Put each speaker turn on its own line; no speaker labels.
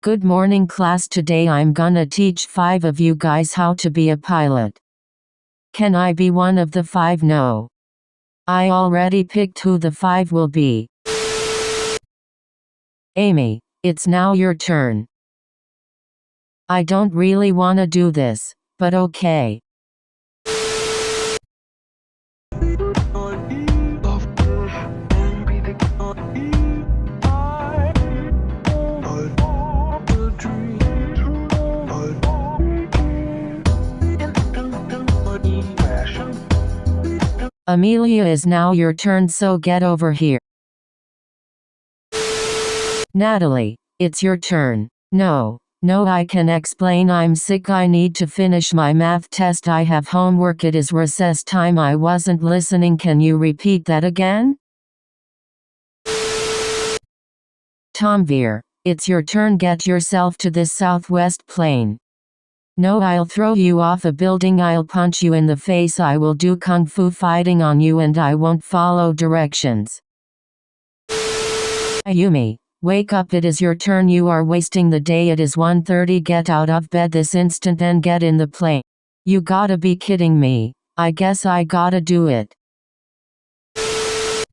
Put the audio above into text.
Good morning class. Today I'm gonna teach 5 of you guys how to be a pilot. Can I be one of the 5? No. I already picked who the 5 will be. Amy, it's now your turn. I don't really wanna do this, but okay. Amelia, is now your turn, so get over here. Natalie, it's your turn. No, I can explain. I'm sick. I need to finish my math test. I have homework. It is recess time. I wasn't listening. Can you repeat that again? Tomveer, it's your turn. Get yourself to this southwest plane. No, I'll throw you off a building. I'll punch you in the face. I will do kung fu fighting on you and I won't follow directions. Ayumi, wake up. It is your turn. You are wasting the day. It is 1:30. Get out of bed this instant and get in the plane. You gotta be kidding me. I guess I gotta do it.